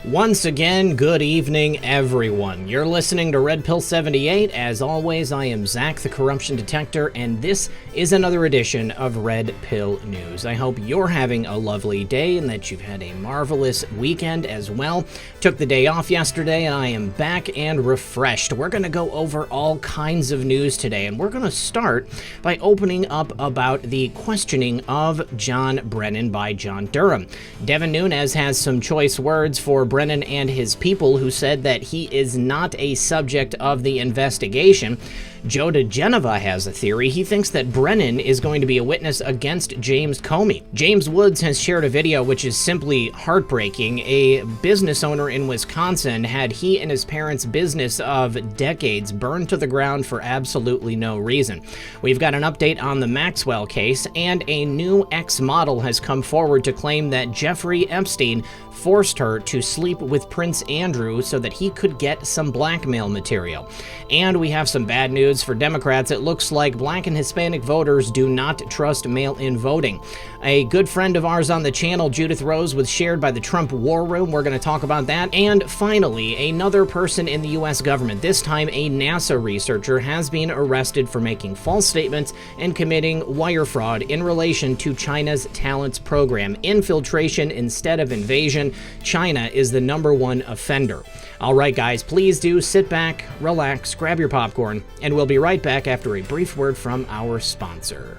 Once again, good evening, everyone. You're listening to Red Pill 78. As always, I am Zak, the Corruption Detector, and this is another edition of Red Pill News. I hope you're having a lovely day and that you've had a marvelous weekend as well. Took the day off yesterday, and I am back and refreshed. We're going to go over all kinds of news today, and we're going to start by opening up about the questioning of John Brennan by John Durham. Devin Nunes has some choice words for Brennan and his people, who said that he is not a subject of the investigation. Joe DeGeneva has a theory. He thinks that Brennan is going to be a witness against James Comey. James Woods has shared a video which is simply heartbreaking. A business owner in Wisconsin had he and his parents' business of decades burned to the ground for absolutely no reason. We've got an update on the Maxwell case, and a new ex-model has come forward to claim that Jeffrey Epstein forced her to sleep with Prince Andrew so that he could get some blackmail material. And we have some bad news for Democrats. It looks like Black and Hispanic voters do not trust mail-in voting. A good friend of ours on the channel, Judith Rose, was shared by the Trump War Room. We're going to talk about that. And finally, another person in the US government, this time a NASA researcher, has been arrested for making false statements and committing wire fraud in relation to China's talents program. Infiltration instead of invasion. China is the #1 offender. All right, guys, please do sit back, relax, grab your popcorn, and we'll be right back after a brief word from our sponsor.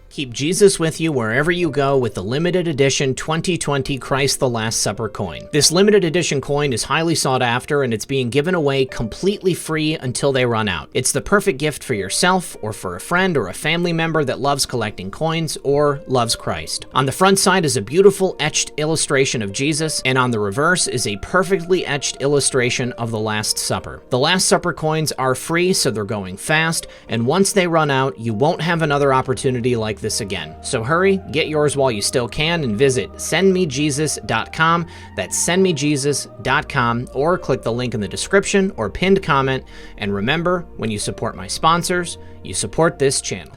Keep Jesus with you wherever you go with the limited edition 2020 Christ the Last Supper coin. This limited edition coin is highly sought after, and it's being given away completely free until they run out. It's the perfect gift for yourself or for a friend or a family member that loves collecting coins or loves Christ. On the front side is a beautiful etched illustration of Jesus, and on the reverse is a perfectly etched illustration of the Last Supper. The Last Supper coins are free, so they're going fast, and once they run out, you won't have another opportunity like this again. So hurry, get yours while you still can, and visit sendmejesus.com. That's sendmejesus.com, or click the link in the description or pinned comment. And remember, when you support my sponsors, you support this channel.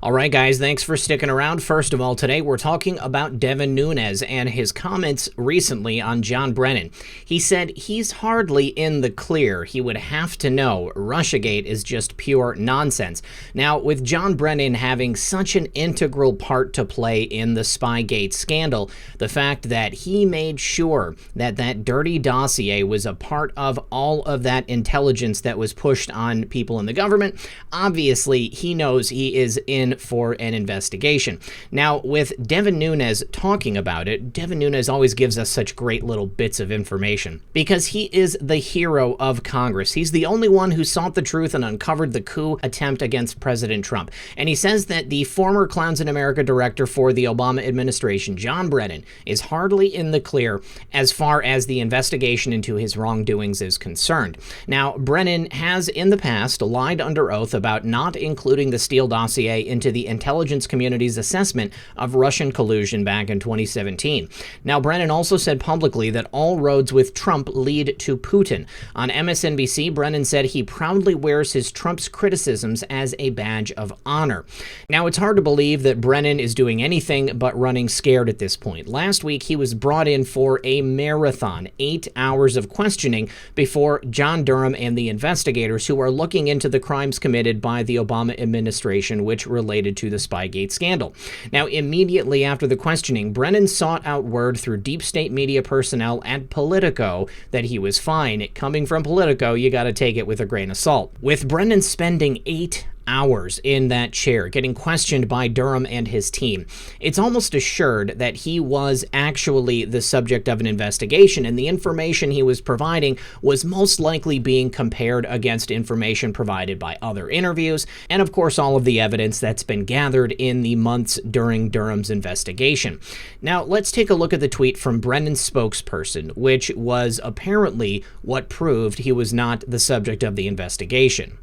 All right, guys, thanks for sticking around. First of all, today we're talking about Devin Nunes and his comments recently on John Brennan. He said he's hardly in the clear. He would have to know Russiagate is just pure nonsense. Now, with John Brennan having such an integral part to play in the Spygate scandal, the fact that he made sure that that dirty dossier was a part of all of that intelligence that was pushed on people in the government, obviously he knows he is in for an investigation. Now, with Devin Nunes talking about it, Devin Nunes always gives us such great little bits of information because he is the hero of Congress. He's the only one who sought the truth and uncovered the coup attempt against President Trump. And he says that the former Clowns in America director for the Obama administration, John Brennan, is hardly in the clear as far as the investigation into his wrongdoings is concerned. Now, Brennan has in the past lied under oath about not including the Steele dossier into the intelligence community's assessment of Russian collusion back in 2017. Now, Brennan also said publicly that all roads with Trump lead to Putin. On MSNBC, Brennan said he proudly wears his Trump's criticisms as a badge of honor. Now, it's hard to believe that Brennan is doing anything but running scared at this point. Last week, he was brought in for a marathon, 8 hours of questioning before John Durham and the investigators who are looking into the crimes committed by the Obama administration, which related to the Spygate scandal. Now, immediately after the questioning, Brennan sought out word through deep state media personnel at Politico that he was fine. Coming from Politico, you got to take it with a grain of salt. With Brennan spending 8 hours in that chair getting questioned by Durham and his team, it's almost assured that he was actually the subject of an investigation, and the information he was providing was most likely being compared against information provided by other interviews, and of course all of the evidence that's been gathered in the months during Durham's investigation. Now, let's take a look at the tweet from Brennan's spokesperson, which was apparently what proved he was not the subject of the investigation.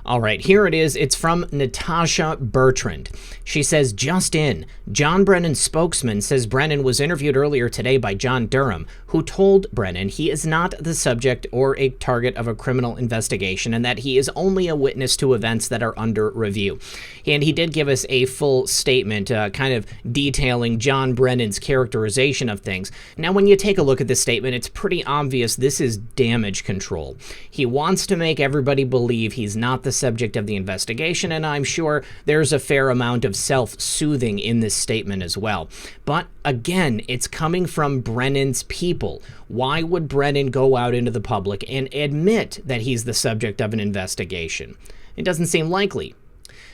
All right, here it is. It's from Natasha Bertrand. She says, just in, John Brennan's spokesman says Brennan was interviewed earlier today by John Durham, who told Brennan he is not the subject or a target of a criminal investigation and that he is only a witness to events that are under review. And he did give us a full statement kind of detailing John Brennan's characterization of things. Now, when you take a look at this statement, it's pretty obvious this is damage control. He wants to make everybody believe he's not the subject of the investigation, and I'm sure there's a fair amount of self-soothing in this statement as well. But again, it's coming from Brennan's people. Why would Brennan go out into the public and admit that he's the subject of an investigation? It doesn't seem likely.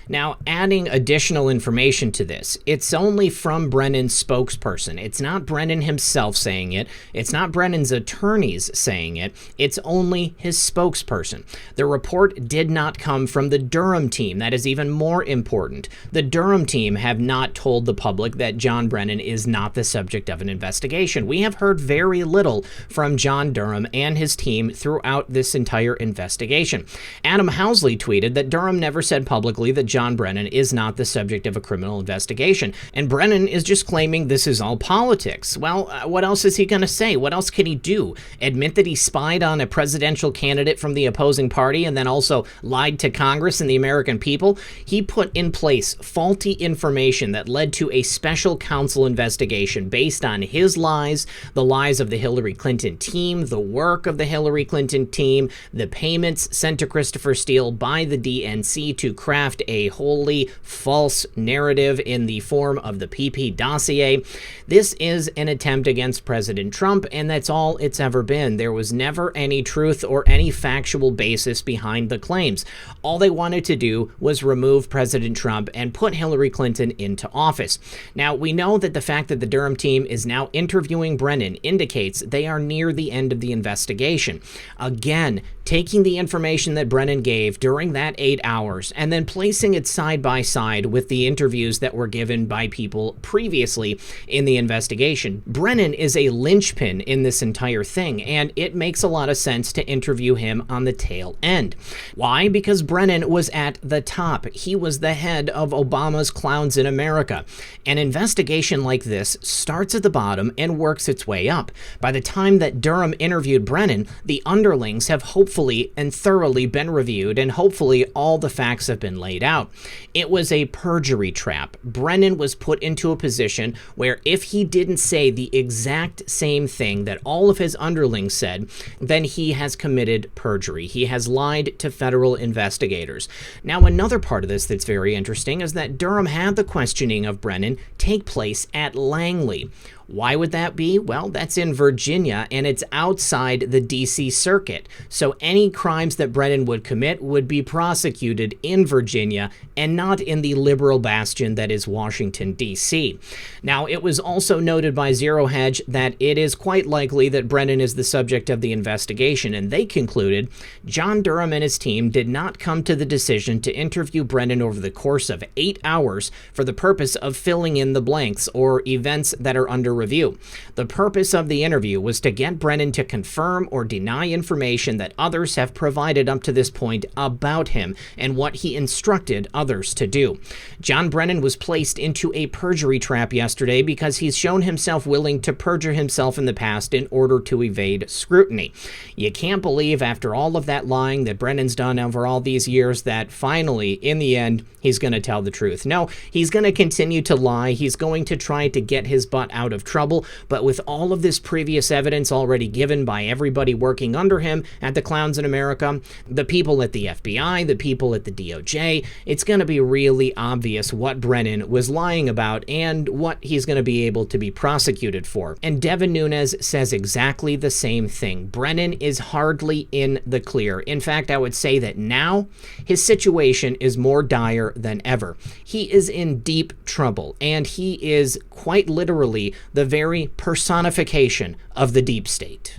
Now, adding additional information to this, it's only from Brennan's spokesperson. It's not Brennan himself saying it. It's not Brennan's attorneys saying it. It's only his spokesperson. The report did not come from the Durham team. That is even more important. The Durham team have not told the public that John Brennan is not the subject of an investigation. We have heard very little from John Durham and his team throughout this entire investigation. Adam Housley tweeted that Durham never said publicly that John Brennan is not the subject of a criminal investigation, and Brennan is just claiming this is all politics. Well, what else is he going to say? What else can he do? Admit that he spied on a presidential candidate from the opposing party and then also lied to Congress and the American people? He put in place faulty information that led to a special counsel investigation based on his lies, the lies of the Hillary Clinton team, the work of the Hillary Clinton team, the payments sent to Christopher Steele by the DNC to craft a wholly false narrative in the form of the PP dossier. This is an attempt against President Trump, and that's all it's ever been. There was never any truth or any factual basis behind the claims. All they wanted to do was remove President Trump and put Hillary Clinton into office. Now, we know that the fact that the Durham team is now interviewing Brennan indicates they are near the end of the investigation. Again, taking the information that Brennan gave during that 8 hours and then placing it side by side with the interviews that were given by people previously in the investigation. Brennan is a linchpin in this entire thing, and it makes a lot of sense to interview him on the tail end. Why? Because Brennan was at the top. He was the head of Obama's Clowns in America. An investigation like this starts at the bottom and works its way up. By the time that Durham interviewed Brennan, the underlings have hopefully and thoroughly been reviewed, and hopefully all the facts have been laid out. It was a perjury trap. Brennan was put into a position where if he didn't say the exact same thing that all of his underlings said, then he has committed perjury. He has lied to federal investigators. Now, another part of this that's very interesting is that Durham had the questioning of Brennan take place at Langley. Why would that be? Well, that's in Virginia, and it's outside the D.C. circuit. So any crimes that Brennan would commit would be prosecuted in Virginia and not in the liberal bastion that is Washington, D.C. Now, it was also noted by Zero Hedge that it is quite likely that Brennan is the subject of the investigation, and they concluded John Durham and his team did not come to the decision to interview Brennan over the course of 8 hours for the purpose of filling in the blanks or events that are under review. The purpose of the interview was to get Brennan to confirm or deny information that others have provided up to this point about him and what he instructed others to do. John Brennan was placed into a perjury trap yesterday because he's shown himself willing to perjure himself in the past in order to evade scrutiny. You can't believe after all of that lying that Brennan's done over all these years that finally, in the end, he's going to tell the truth. No, he's going to continue to lie. He's going to try to get his butt out of trouble, but with all of this previous evidence already given by everybody working under him at the Clowns in America, the people at the FBI, the people at the DOJ, it's going to be really obvious what Brennan was lying about and what he's going to be able to be prosecuted for. And Devin Nunes says exactly the same thing. Brennan is hardly in the clear. In fact, I would say that now his situation is more dire than ever. He is in deep trouble, and he is quite literally the very personification of the deep state.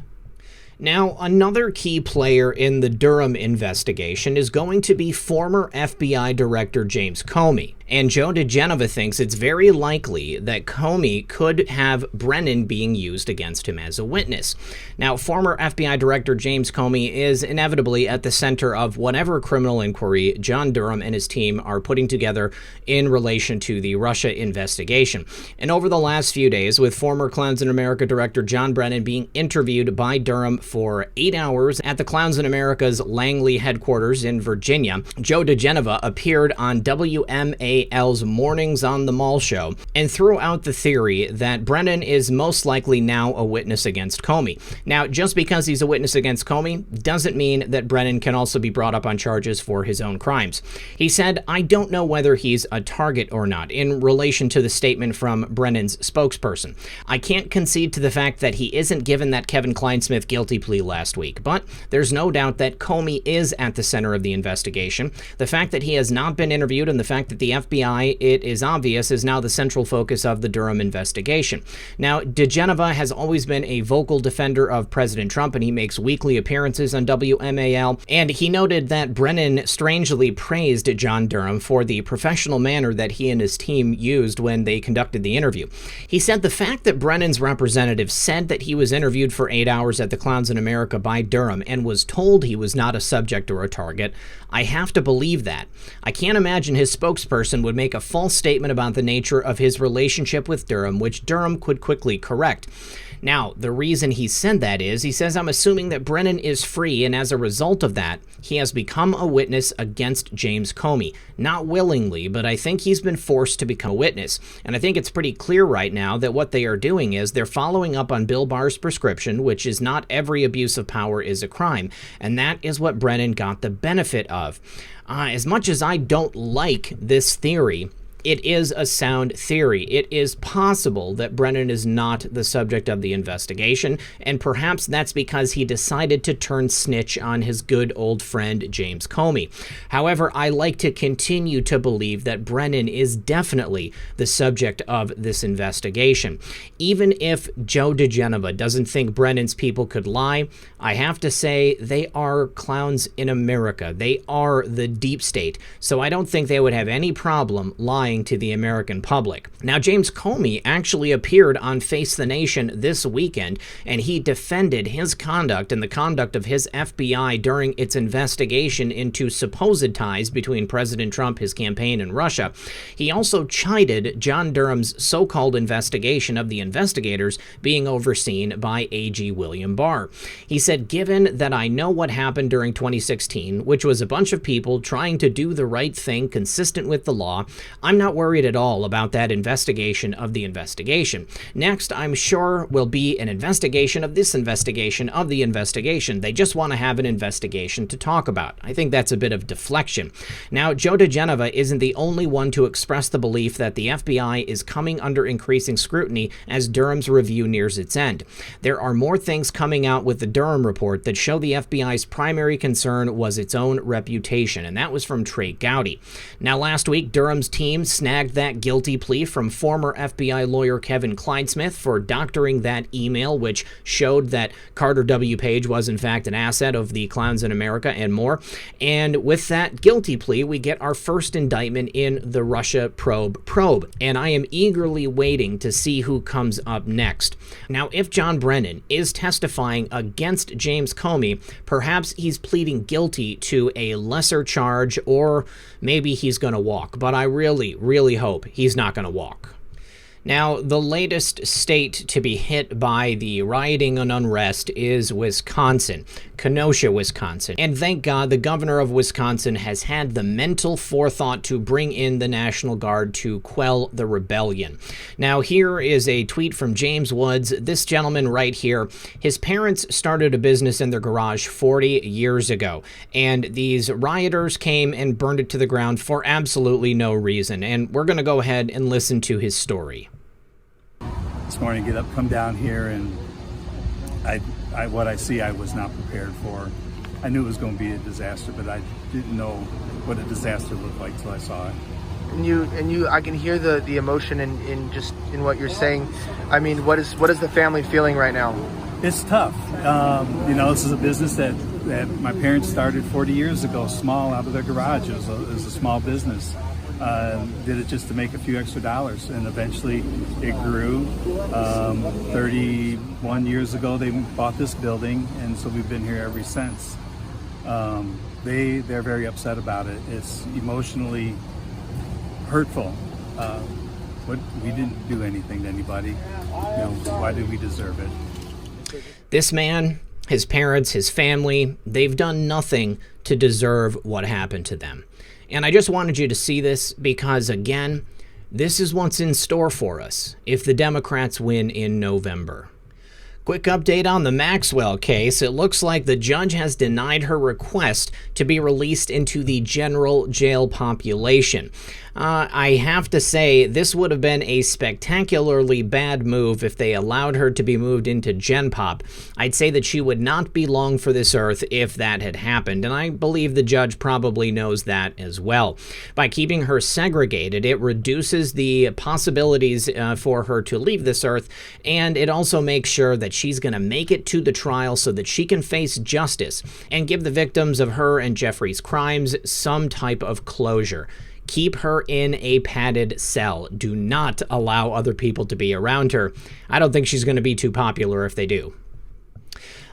Now, another key player in the Durham investigation is going to be former FBI Director James Comey. And Joe DeGenova thinks it's very likely that Comey could have Brennan being used against him as a witness. Now, former FBI Director James Comey is inevitably at the center of whatever criminal inquiry John Durham and his team are putting together in relation to the Russia investigation. And over the last few days, with former Clowns in America Director John Brennan being interviewed by Durham for 8 hours at the Clowns in America's Langley headquarters in Virginia, Joe DeGenova appeared on WMAL's Mornings on the Mall show and threw out the theory that Brennan is most likely now a witness against Comey. Now, just because he's a witness against Comey doesn't mean that Brennan can also be brought up on charges for his own crimes. He said, "I don't know whether he's a target or not," in relation to the statement from Brennan's spokesperson. "I can't concede to the fact that he isn't given that Kevin Kleinsmith guilty plea last week, but there's no doubt that Comey is at the center of the investigation. The fact that he has not been interviewed and the fact that the FBI, it is obvious, is now the central focus of the Durham investigation." Now, DeGenova has always been a vocal defender of President Trump, and he makes weekly appearances on WMAL, and he noted that Brennan strangely praised John Durham for the professional manner that he and his team used when they conducted the interview. He said the fact that Brennan's representative said that he was interviewed for 8 hours at the Clowns in America by Durham and was told he was not a subject or a target, I have to believe that. I can't imagine his spokesperson would make a false statement about the nature of his relationship with Durham, which Durham could quickly correct. Now, the reason he said that is, he says, "I'm assuming that Brennan is free, and as a result of that, he has become a witness against James Comey. Not willingly, but I think he's been forced to become a witness." And I think it's pretty clear right now that what they are doing is they're following up on Bill Barr's prescription, which is not every abuse of power is a crime. And that is what Brennan got the benefit of. As much as I don't like this theory, it is a sound theory. It is possible that Brennan is not the subject of the investigation, and perhaps that's because he decided to turn snitch on his good old friend James Comey. However, I like to continue to believe that Brennan is definitely the subject of this investigation. Even if Joe DeGenova doesn't think Brennan's people could lie, I have to say they are clowns in America. They are the deep state, so I don't think they would have any problem lying to the American public. Now, James Comey actually appeared on Face the Nation this weekend, and he defended his conduct and the conduct of his FBI during its investigation into supposed ties between President Trump, his campaign, and Russia. He also chided John Durham's so-called investigation of the investigators being overseen by AG William Barr. He said, "Given that I know what happened during 2016, which was a bunch of people trying to do the right thing consistent with the law, I'm not worried at all about that investigation of the investigation. Next, I'm sure will be an investigation of this investigation of the investigation. They just want to have an investigation to talk about." I think that's a bit of deflection. Now, Joe DeGenova isn't the only one to express the belief that the FBI is coming under increasing scrutiny as Durham's review nears its end. There are more things coming out with the Durham report that show the FBI's primary concern was its own reputation, and that was from Trey Gowdy. Now, last week, Durham's team snagged that guilty plea from former FBI lawyer Kevin Kleinsmith for doctoring that email, which showed that Carter W. Page was in fact an asset of the Clowns in America and more. And with that guilty plea, we get our first indictment in the Russia probe. And I am eagerly waiting to see who comes up next. Now, if John Brennan is testifying against James Comey, perhaps he's pleading guilty to a lesser charge, or maybe he's going to walk. But I really hope he's not going to walk. Now, the latest state to be hit by the rioting and unrest is Wisconsin, Kenosha, Wisconsin. And thank God the governor of Wisconsin has had the mental forethought to bring in the National Guard to quell the rebellion. Now, here is a tweet from James Woods. This gentleman right here, his parents started a business in their garage 40 years ago, and these rioters came and burned it to the ground for absolutely no reason. And we're going to go ahead and listen to his story. This morning, get up, come down here, and what I see, I was not prepared for. I knew it was going to be a disaster, but I didn't know what a disaster looked like till I saw it. And I can hear the emotion in what you're saying. I mean, what is the family feeling right now? It's tough. This is a business that my parents started 40 years ago, small, out of their garage. It was a small business. did it just to make a few extra dollars, and eventually it grew. 31 years ago they bought this building, and so we've been here ever since. They're very upset about it. It's emotionally hurtful. But we didn't do anything to anybody. Why did we deserve it? This man, his parents, his family, they've done nothing to deserve what happened to them. And I just wanted you to see this because, again, this is what's in store for us if the Democrats win in November. Quick update on the Maxwell case. It looks like the judge has denied her request to be released into the general jail population. I have to say, this would have been a spectacularly bad move if they allowed her to be moved into Gen Pop. I'd say that she would not be long for this earth if that had happened, and I believe the judge probably knows that as well. By keeping her segregated, it reduces the possibilities for her to leave this earth, and it also makes sure that she's going to make it to the trial so that she can face justice and give the victims of her and Jeffrey's crimes some type of closure. Keep her in a padded cell. Do not allow other people to be around her. I don't think she's going to be too popular if they do.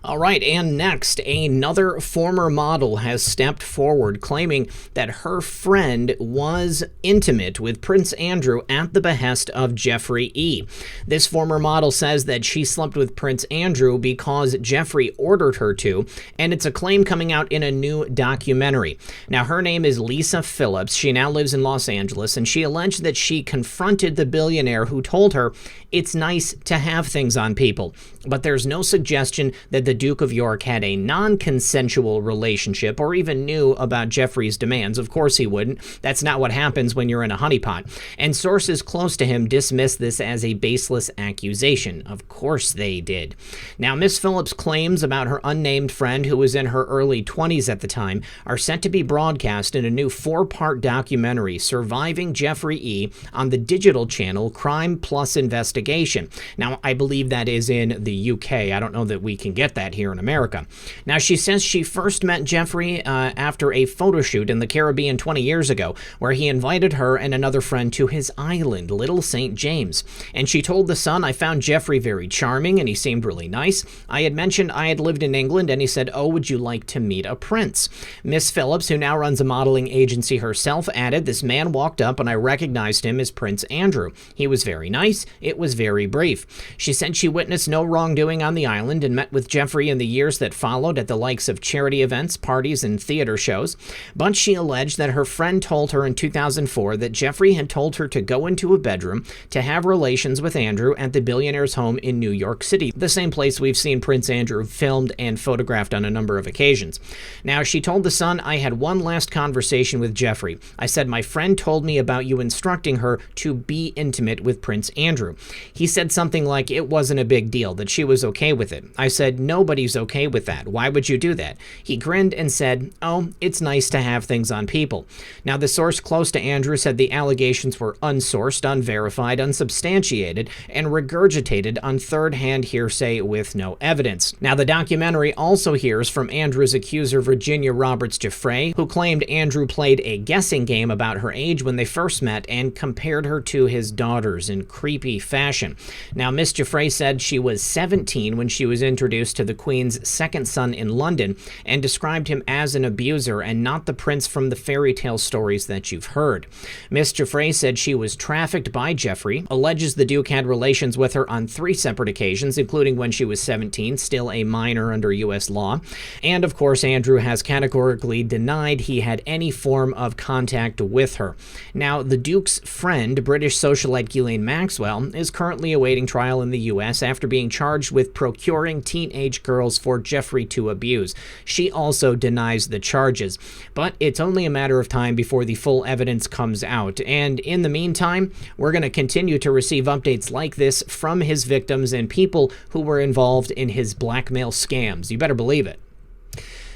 All right, and next, another former model has stepped forward claiming that her friend was intimate with Prince Andrew at the behest of Jeffrey E. This former model says that she slept with Prince Andrew because Jeffrey ordered her to, and it's a claim coming out in a new documentary. Now, her name is Lisa Phillips. She now lives in Los Angeles, and she alleged that she confronted the billionaire who told her it's nice to have things on people, but there's no suggestion that the Duke of York had a non-consensual relationship or even knew about Jeffrey's demands. Of course he wouldn't. That's not what happens when you're in a honeypot. And sources close to him dismissed this as a baseless accusation. Of course they did. Now, Miss Phillips' claims about her unnamed friend, who was in her early 20s at the time, are set to be broadcast in a new 4-part documentary, Surviving Jeffrey E., on the digital channel Crime Plus Investigation. Now, I believe that is in the UK. I don't know that we can get that here in America. Now, she says she first met Jeffrey after a photo shoot in the Caribbean 20 years ago, where he invited her and another friend to his island, Little St. James. And she told The Sun, "I found Jeffrey very charming and he seemed really nice. I had mentioned I had lived in England and he said, 'Oh, would you like to meet a prince?' Miss Phillips, who now runs a modeling agency herself, added, 'This man walked up and I recognized him as Prince Andrew. He was very nice. It was very brief.' She said she witnessed no wrongdoing on the island and met with Jeffrey in the years that followed at the likes of charity events, parties, and theater shows. But she alleged that her friend told her in 2004 that Jeffrey had told her to go into a bedroom to have relations with Andrew at the billionaire's home in New York City, the same place we've seen Prince Andrew filmed and photographed on a number of occasions. Now, she told The Sun, 'I had one last conversation with Jeffrey. I said, my friend told me about you instructing her to be intimate with Prince Andrew. He said something like it wasn't a big deal, that she was okay with it. I said, nobody's okay with that. Why would you do that? He grinned and said, oh, it's nice to have things on people.' Now, the source close to Andrew said the allegations were unsourced, unverified, unsubstantiated, and regurgitated on third-hand hearsay with no evidence. Now, the documentary also hears from Andrew's accuser, Virginia Roberts Giuffre, who claimed Andrew played a guessing game about her age when they first met and compared her to his daughters in creepy fashion. Now, Miss Giuffre said she was 17 when she was introduced to the Queen's second son in London and described him as an abuser and not the prince from the fairy tale stories that you've heard. Miss Giuffre said she was trafficked by Jeffrey, alleges the Duke had relations with her on 3 separate occasions, including when she was 17, still a minor under U.S. law. And, of course, Andrew has categorically denied he had any form of contact with her. Now, the Duke's friend, British socialite Ghislaine Maxwell, is currently awaiting trial in the U.S. after being charged with procuring teenage girls for Jeffrey to abuse. She also denies the charges. But it's only a matter of time before the full evidence comes out. And in the meantime, we're going to continue to receive updates like this from his victims and people who were involved in his blackmail scams. You better believe it.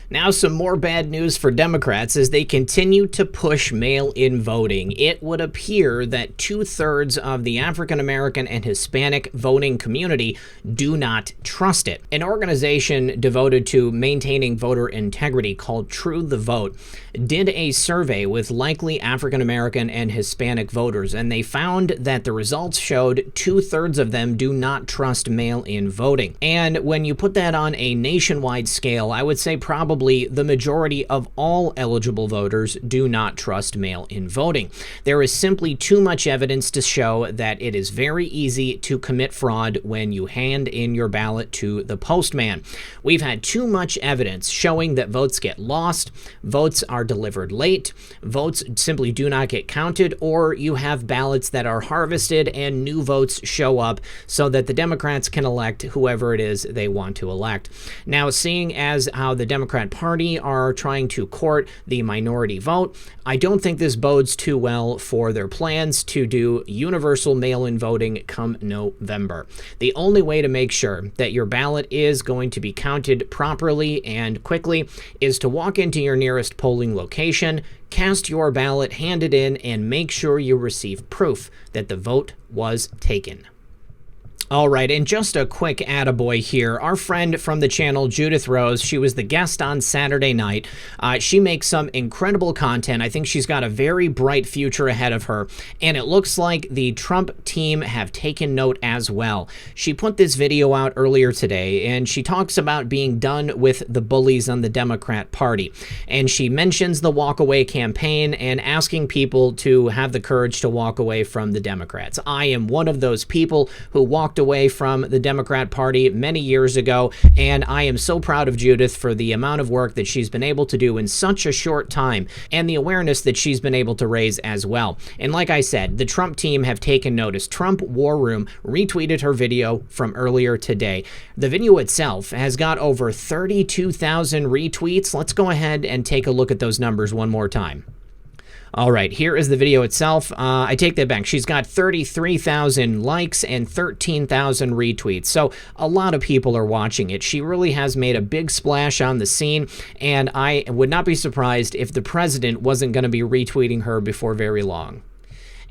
Now, some more bad news for Democrats as they continue to push mail-in voting. It would appear that 2/3 of the African American and Hispanic voting community do not trust it. An organization devoted to maintaining voter integrity called True the Vote did a survey with likely African American and Hispanic voters, and they found that the results showed 2/3 of them do not trust mail-in voting. And when you put that on a nationwide scale, I would say probably the majority of all eligible voters do not trust mail-in voting. There is simply too much evidence to show that it is very easy to commit fraud when you hand in your ballot to the postman. We've had too much evidence showing that votes get lost, votes are delivered late, votes simply do not get counted, or you have ballots that are harvested and new votes show up so that the Democrats can elect whoever it is they want to elect. Now, seeing as how the Democrat Party are trying to court the minority vote, I don't think this bodes too well for their plans to do universal mail-in voting come November. The only way to make sure that your ballot is going to be counted properly and quickly is to walk into your nearest polling location, cast your ballot, hand it in, and make sure you receive proof that the vote was taken. All right, and just a quick attaboy here. Our friend from the channel, Judith Rose, she was the guest on Saturday night. She makes some incredible content. I think she's got a very bright future ahead of her, and it looks like the Trump team have taken note as well. She put this video out earlier today, and she talks about being done with the bullies on the Democrat Party. And she mentions the walkaway campaign and asking people to have the courage to walk away from the Democrats. I am one of those people who walked away from the Democrat Party many years ago, and I am so proud of Judith for the amount of work that she's been able to do in such a short time and the awareness that she's been able to raise as well. And like I said, the Trump team have taken notice. Trump War Room retweeted her video from earlier today. The video itself has got over 32,000 retweets. Let's go ahead and take a look at those numbers one more time. All right, here is the video itself. I take that back. She's got 33,000 likes and 13,000 retweets. So a lot of people are watching it. She really has made a big splash on the scene, and I would not be surprised if the president wasn't going to be retweeting her before very long.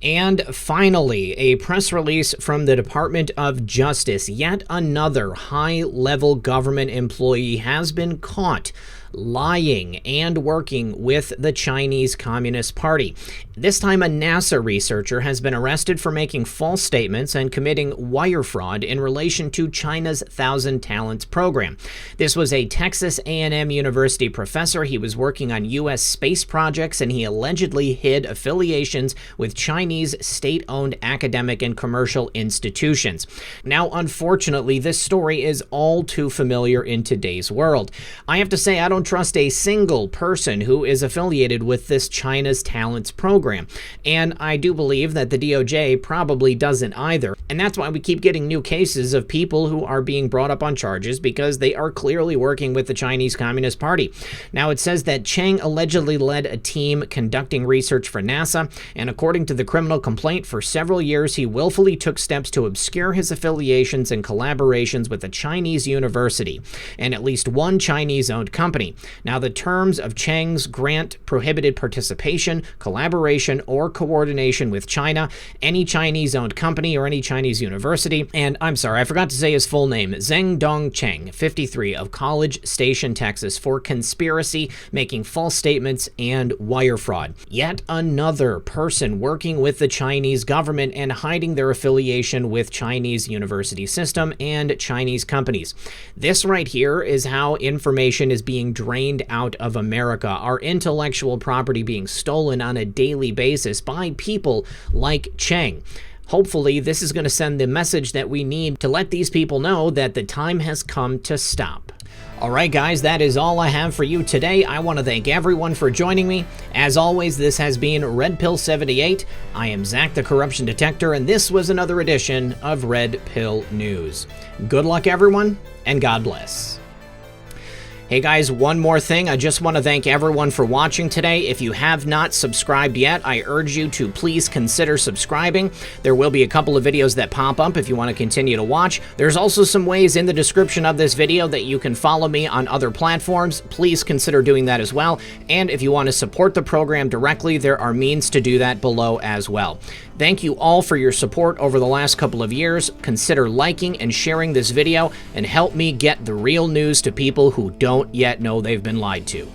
And finally, a press release from the Department of Justice. Yet another high-level government employee has been caught lying and working with the Chinese Communist Party. This time, a NASA researcher has been arrested for making false statements and committing wire fraud in relation to China's Thousand Talents program. This was a Texas A&M University professor. He was working on U.S. space projects, and he allegedly hid affiliations with Chinese state-owned academic and commercial institutions. Now, unfortunately, this story is all too familiar in today's world. I have to say, I don't trust a single person who is affiliated with this China's Talents program. And I do believe that the DOJ probably doesn't either. And that's why we keep getting new cases of people who are being brought up on charges because they are clearly working with the Chinese Communist Party. Now, it says that Cheng allegedly led a team conducting research for NASA, and according to the criminal complaint, for several years he willfully took steps to obscure his affiliations and collaborations with a Chinese university and at least one Chinese-owned company. Now, the terms of Cheng's grant prohibited participation, collaboration, or coordination with China, any Chinese-owned company, or any Chinese university. And I'm sorry, I forgot to say his full name, Zheng Dong Cheng, 53, of College Station, Texas, for conspiracy, making false statements, and wire fraud. Yet another person working with the Chinese government and hiding their affiliation with Chinese university system and Chinese companies. This right here is how information is being drained out of America, our intellectual property being stolen on a daily basis by people like Cheng. Hopefully, this is going to send the message that we need to let these people know that the time has come to stop. All right, guys, that is all I have for you today. I want to thank everyone for joining me. As always, this has been Red Pill 78. I am Zak the Corruption Detector, and this was another edition of Red Pill News. Good luck, everyone, and God bless. Hey guys, one more thing. I just want to thank everyone for watching today. If you have not subscribed yet, I urge you to please consider subscribing. There will be a couple of videos that pop up if you want to continue to watch. There's also some ways in the description of this video that you can follow me on other platforms. Please consider doing that as well. And if you want to support the program directly, there are means to do that below as well. Thank you all for your support over the last couple of years. Consider liking and sharing this video and help me get the real news to people who don't yet know they've been lied to.